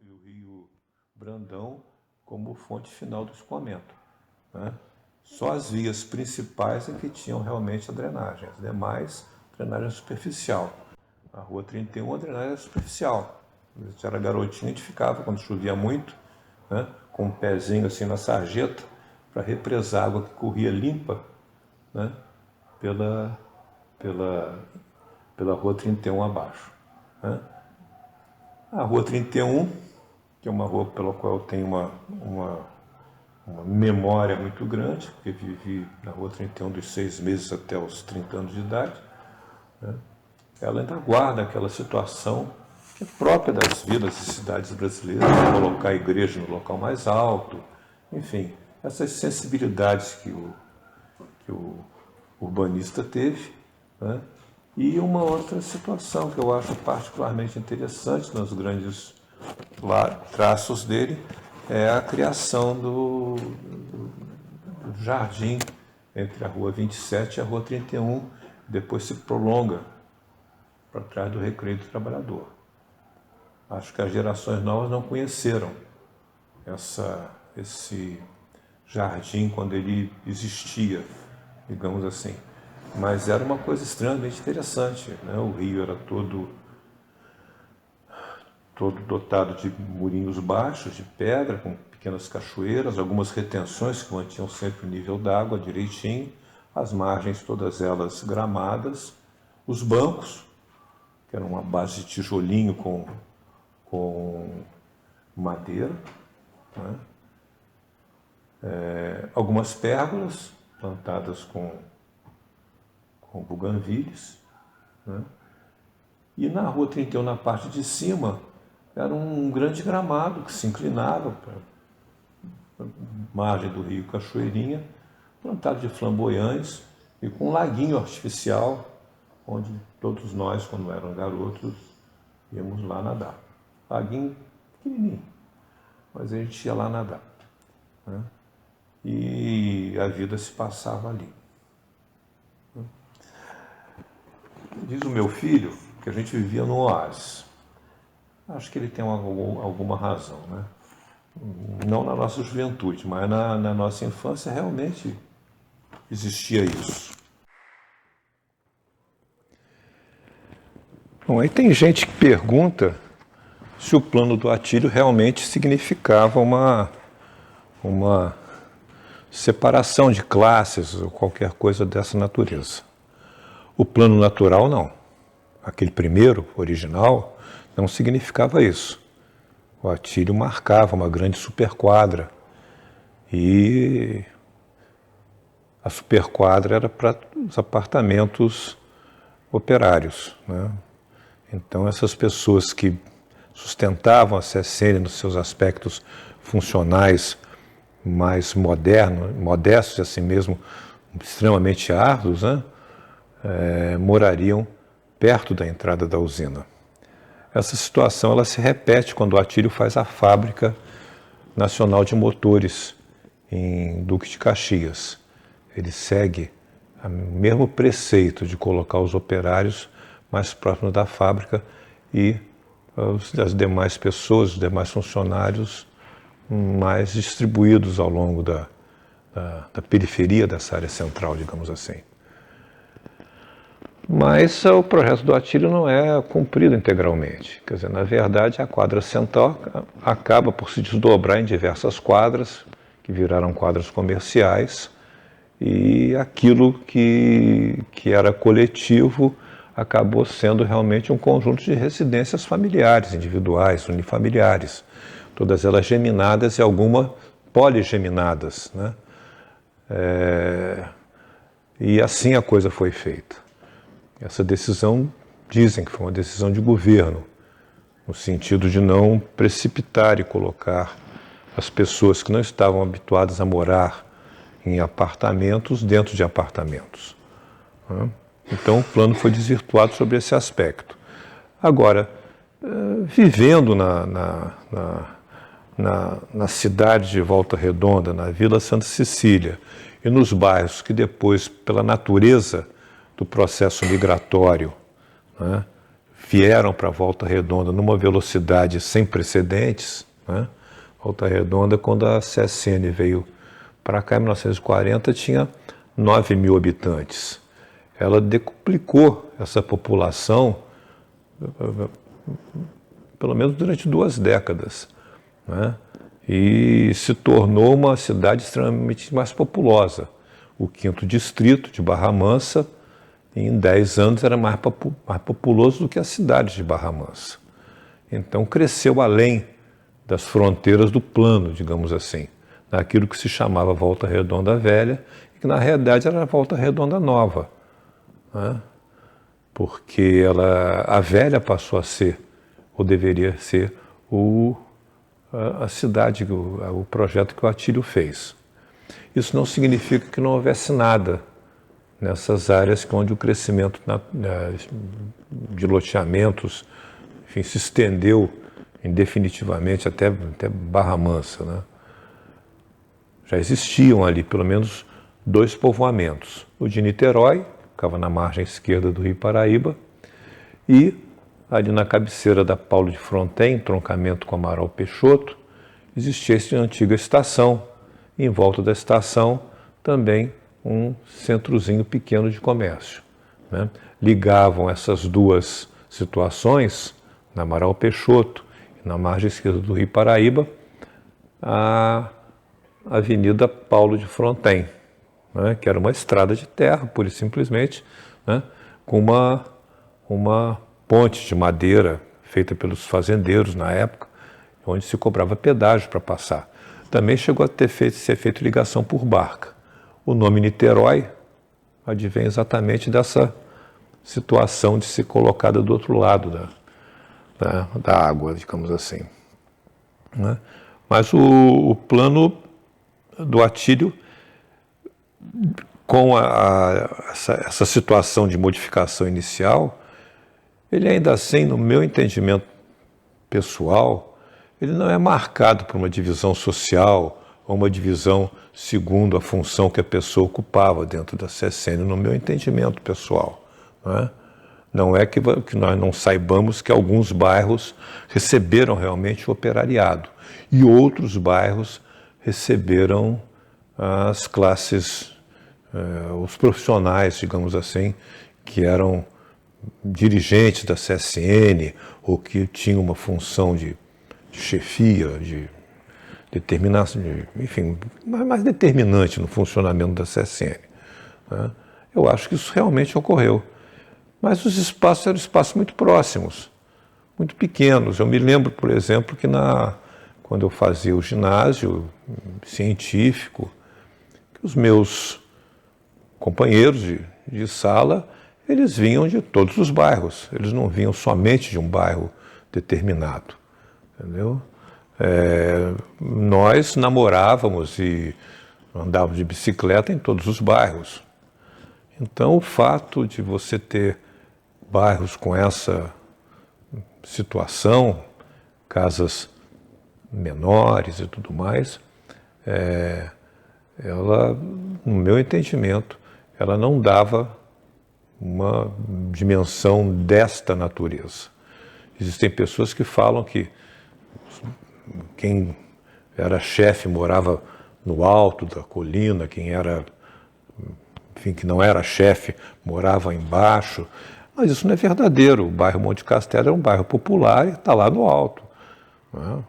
e o rio Brandão como fonte final do escoamento, né? Só as vias principais é que tinham realmente a drenagem, as demais, drenagem superficial. A Rua 31, a drenagem era superficial. Se era garotinho, a gente ficava, quando chovia muito, né, com um pezinho assim na sarjeta, para represar a água que corria limpa, né, pela Rua 31 abaixo, né. A Rua 31, que é uma rua pela qual eu tenho uma memória muito grande, porque vivi na Rua 31 dos 6 meses até os 30 anos de idade, né? Ela ainda guarda aquela situação que é própria das vilas e cidades brasileiras, de colocar a igreja no local mais alto, enfim, essas sensibilidades que o urbanista teve, né? E uma outra situação que eu acho particularmente interessante nos grandes traços dele é a criação do jardim entre a Rua 27 e a Rua 31, depois se prolonga para trás do Recreio do Trabalhador. Acho que as gerações novas não conheceram esse jardim quando ele existia, digamos assim. Mas era uma coisa extremamente interessante, né? O rio era todo dotado de murinhos baixos, de pedra, com pequenas cachoeiras, algumas retenções que mantinham sempre o nível d'água direitinho, as margens todas elas gramadas, os bancos, que eram uma base de tijolinho com madeira, né? Algumas pérgolas plantadas com buganvílias, né? E na Rua 31, na parte de cima, era um grande gramado que se inclinava para a margem do rio Cachoeirinha, plantado de flamboyantes e com um laguinho artificial, onde todos nós, quando eram garotos, íamos lá nadar. Laguinho pequenininho, mas a gente ia lá nadar, né? E a vida se passava ali. Diz o meu filho que a gente vivia no oásis. Acho que ele tem alguma razão, né? Não na nossa juventude, mas na nossa infância realmente existia isso. Bom, aí tem gente que pergunta se o plano do Atílio realmente significava uma separação de classes ou qualquer coisa dessa natureza. O plano natural não. Aquele primeiro, original, não significava isso. O Atílio marcava uma grande superquadra e a superquadra era para os apartamentos operários, né? Então essas pessoas que sustentavam a CSN nos seus aspectos funcionais mais modernos, modestos e assim mesmo extremamente árduos, né? Morariam perto da entrada da usina. Essa situação ela se repete quando o Atílio faz a Fábrica Nacional de Motores em Duque de Caxias. Ele segue o mesmo preceito de colocar os operários mais próximos da fábrica e as demais pessoas, os demais funcionários mais distribuídos ao longo da periferia dessa área central, digamos assim. Mas o projeto do Atílio não é cumprido integralmente. Quer dizer, na verdade, a quadra central acaba por se desdobrar em diversas quadras, que viraram quadras comerciais, e aquilo que era coletivo acabou sendo realmente um conjunto de residências familiares, individuais, unifamiliares, todas elas geminadas e algumas poligeminadas, né? E assim a coisa foi feita. Essa decisão, dizem que foi uma decisão de governo, no sentido de não precipitar e colocar as pessoas que não estavam habituadas a morar em apartamentos dentro de apartamentos, né? Então o plano foi desvirtuado sobre esse aspecto. Agora, vivendo na cidade de Volta Redonda, na Vila Santa Cecília, e nos bairros que depois, pela natureza do processo migratório, né, vieram para Volta Redonda numa velocidade sem precedentes, né? Volta Redonda, quando a CSN veio para cá em 1940, tinha 9 mil habitantes. Ela decuplicou essa população, pelo menos durante 2 décadas, né? E se tornou uma cidade extremamente mais populosa. O 5º distrito de Barra Mansa, em 10 anos, era mais populoso do que a cidade de Barra Mansa. Então cresceu além das fronteiras do plano, digamos assim, naquilo que se chamava Volta Redonda Velha, e que na realidade era Volta Redonda Nova, né? Porque a velha passou a ser, ou deveria ser, a cidade, o projeto que o Atílio fez. Isso não significa que não houvesse nada nessas áreas onde o crescimento de loteamentos, enfim, se estendeu indefinitivamente até Barra Mansa, né? Já existiam ali pelo menos 2 povoamentos. O de Niterói, que ficava na margem esquerda do Rio Paraíba, e ali na cabeceira da Paulo de Fronten, entroncamento com Amaral Peixoto, existia essa antiga estação. Em volta da estação, também um centrozinho pequeno de comércio, né? Ligavam essas 2 situações, na Amaral Peixoto e na margem esquerda do Rio Paraíba, a Avenida Paulo de Fronten, né? Que era uma estrada de terra, pura e simplesmente, né? Com uma ponte de madeira feita pelos fazendeiros na época, onde se cobrava pedágio para passar. Também chegou a ser feito ligação por barca. O nome Niterói advém exatamente dessa situação de ser colocada do outro lado da água, digamos assim, né? Mas o plano do Atílio, com essa situação de modificação inicial, ele ainda assim, no meu entendimento pessoal, ele não é marcado por uma divisão social ou uma divisão segundo a função que a pessoa ocupava dentro da CSN, no meu entendimento pessoal, né? Não é que nós não saibamos que alguns bairros receberam realmente o operariado e outros bairros receberam as classes, os profissionais, digamos assim, que eram dirigentes da CSN ou que tinham uma função de chefia, de determinação, enfim, mais determinante no funcionamento da CSN, né? Eu acho que isso realmente ocorreu. Mas os espaços eram espaços muito próximos, muito pequenos. Eu me lembro, por exemplo, que quando eu fazia o ginásio científico, que os meus companheiros de sala, eles vinham de todos os bairros, eles não vinham somente de um bairro determinado, entendeu? Nós namorávamos e andávamos de bicicleta em todos os bairros. Então, o fato de você ter bairros com essa situação, casas menores e tudo mais, ela, no meu entendimento, ela não dava uma dimensão desta natureza. Existem pessoas que falam que quem era chefe morava no alto da colina, quem era, enfim, que não era chefe morava embaixo, mas isso não é verdadeiro. O bairro Monte Castelo é um bairro popular e está lá no alto, né?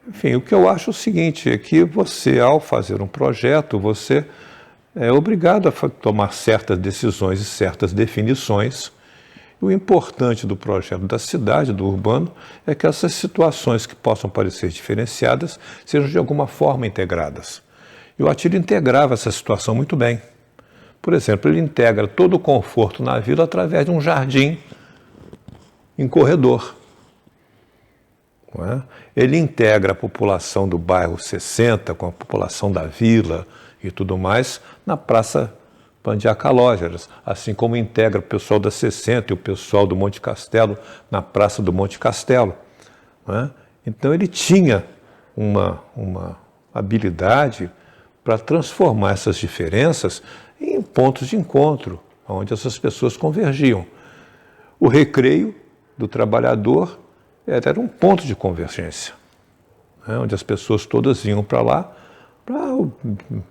Enfim, o que eu acho é o seguinte, é que você, ao fazer um projeto, você é obrigado a tomar certas decisões e certas definições. O importante do projeto da cidade, do urbano, é que essas situações que possam parecer diferenciadas sejam de alguma forma integradas. E o Atílio integrava essa situação muito bem. Por exemplo, ele integra todo o conforto na vila através de um jardim em corredor, não é? Ele integra a população do bairro 60 com a população da vila e tudo mais na Praça Pandiacalógeras, assim como integra o pessoal da 60 e o pessoal do Monte Castelo na Praça do Monte Castelo, não é? Então ele tinha uma habilidade para transformar essas diferenças em pontos de encontro, onde essas pessoas convergiam. O Recreio do trabalhador era um ponto de convergência, né, onde as pessoas todas iam para lá para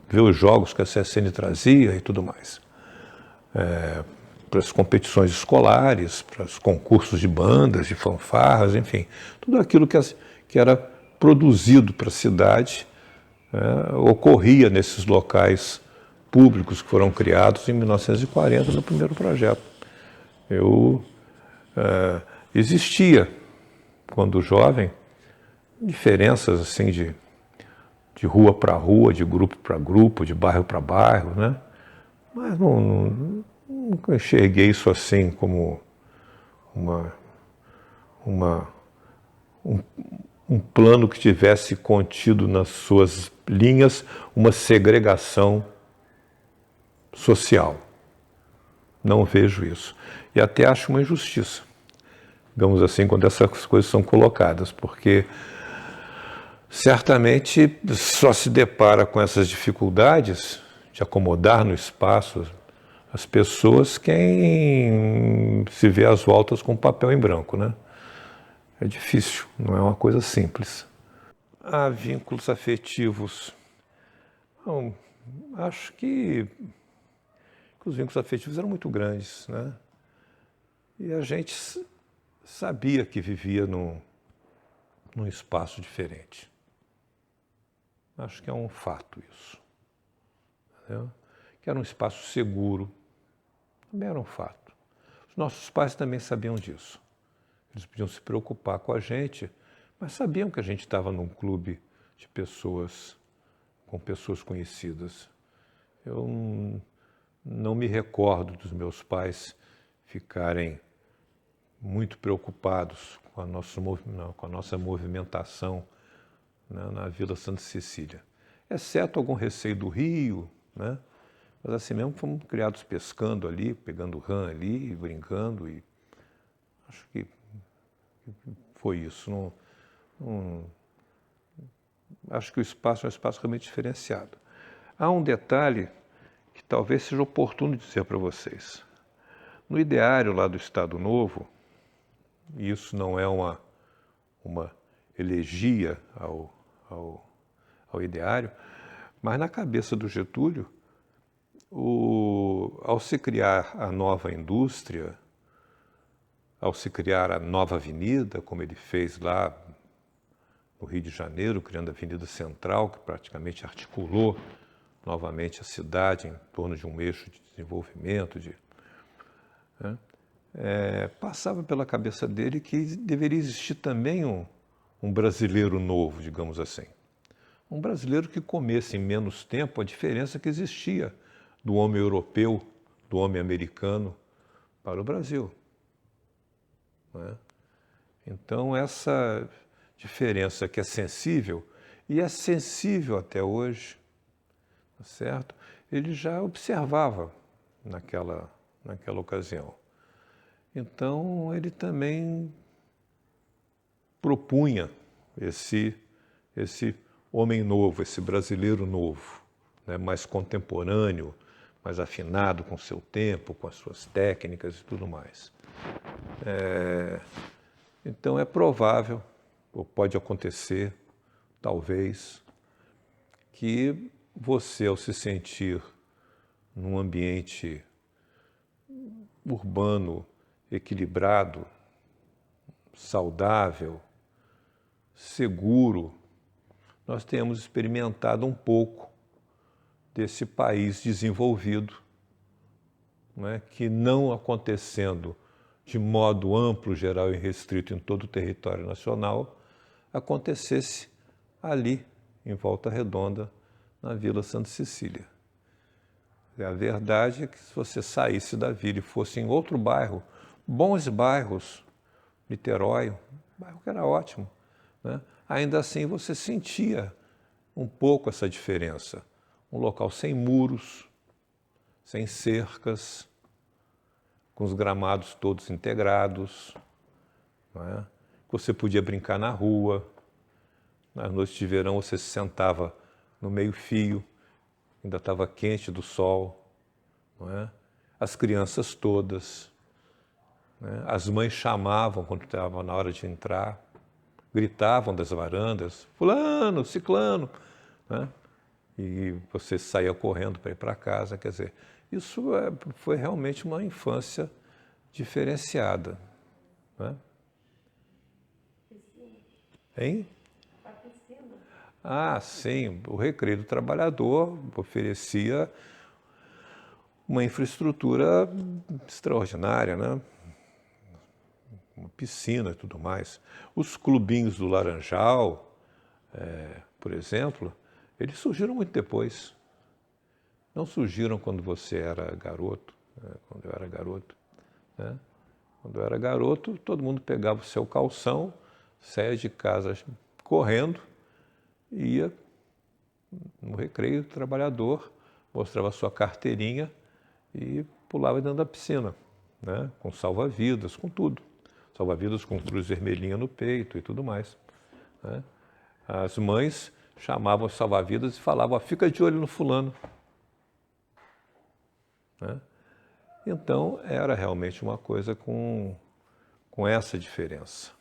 ver os jogos que a CSN trazia e tudo mais. Para as competições escolares, para os concursos de bandas, de fanfarras, enfim, tudo aquilo que era produzido para a cidade ocorria nesses locais públicos que foram criados em 1940 no primeiro projeto. Existia, quando jovem, diferenças assim de rua para rua, de grupo para grupo, de bairro para bairro, né? Mas nunca enxerguei isso assim como um plano que tivesse contido nas suas linhas uma segregação social. Não vejo isso. E até acho uma injustiça, digamos assim, quando essas coisas são colocadas, porque certamente só se depara com essas dificuldades de acomodar no espaço as pessoas quem se vê às voltas com papel em branco, né? É difícil, não é uma coisa simples. Há vínculos afetivos. Bom, acho que os vínculos afetivos eram muito grandes, né? E a gente sabia que vivia num espaço diferente. Acho que é um fato isso. Entendeu? Que era um espaço seguro. Também era um fato. Os nossos pais também sabiam disso. Eles podiam se preocupar com a gente, mas sabiam que a gente estava num clube de pessoas, com pessoas conhecidas. Eu não me recordo dos meus pais ficarem muito preocupados com a nossa movimentação, né, na Vila Santa Cecília. Exceto algum receio do rio, né? Mas assim mesmo fomos criados pescando ali, pegando rã ali, brincando, e acho que foi isso. Acho que o espaço é um espaço realmente diferenciado. Há um detalhe que talvez seja oportuno dizer para vocês. No ideário lá do Estado Novo, e isso não é uma elegia ao ideário, mas na cabeça do Getúlio, ao se criar a nova indústria, ao se criar a nova avenida, como ele fez lá no Rio de Janeiro, criando a Avenida Central, que praticamente articulou novamente a cidade em torno de um eixo de desenvolvimento, passava pela cabeça dele que deveria existir também um brasileiro novo, digamos assim. Um brasileiro que comesse em menos tempo a diferença que existia do homem europeu, do homem americano para o Brasil. Então, essa diferença que é sensível, e é sensível até hoje, tá certo? Ele já observava naquela ocasião. Então, ele também propunha esse homem novo, esse brasileiro novo, né, mais contemporâneo, mais afinado com o seu tempo, com as suas técnicas e tudo mais. Então é provável, ou pode acontecer, talvez, que você, ao se sentir num ambiente urbano, equilibrado, saudável, seguro, nós tenhamos experimentado um pouco desse país desenvolvido, né, que não acontecendo de modo amplo, geral e restrito em todo o território nacional, acontecesse ali, em Volta Redonda, na Vila Santa Cecília. A verdade é que se você saísse da vila e fosse em outro bairro, bons bairros, Niterói, um bairro que era ótimo, né, ainda assim você sentia um pouco essa diferença. Um local sem muros, sem cercas, com os gramados todos integrados, não é? Você podia brincar na rua, nas noites de verão você se sentava no meio-fio, ainda estava quente do sol, não é? As crianças todas né? As mães chamavam quando estava na hora de entrar, gritavam das varandas, fulano, ciclano, né? E você saía correndo para ir para casa. Quer dizer, isso foi realmente uma infância diferenciada, né? Hein? Ah, sim, o Recreio do Trabalhador oferecia uma infraestrutura extraordinária, né? Uma piscina e tudo mais. Os clubinhos do Laranjal, por exemplo, eles surgiram muito depois. Não surgiram quando você era garoto, né? Quando eu era garoto, né? Quando eu era garoto, todo mundo pegava o seu calção, saía de casa correndo, ia no Recreio do Trabalhador, mostrava a sua carteirinha e pulava dentro da piscina, né? Com salva-vidas, com tudo. Salva-vidas com cruz vermelhinha no peito e tudo mais, né? As mães chamavam os salva-vidas e falavam, fica de olho no fulano, né? Então, era realmente uma coisa com essa diferença.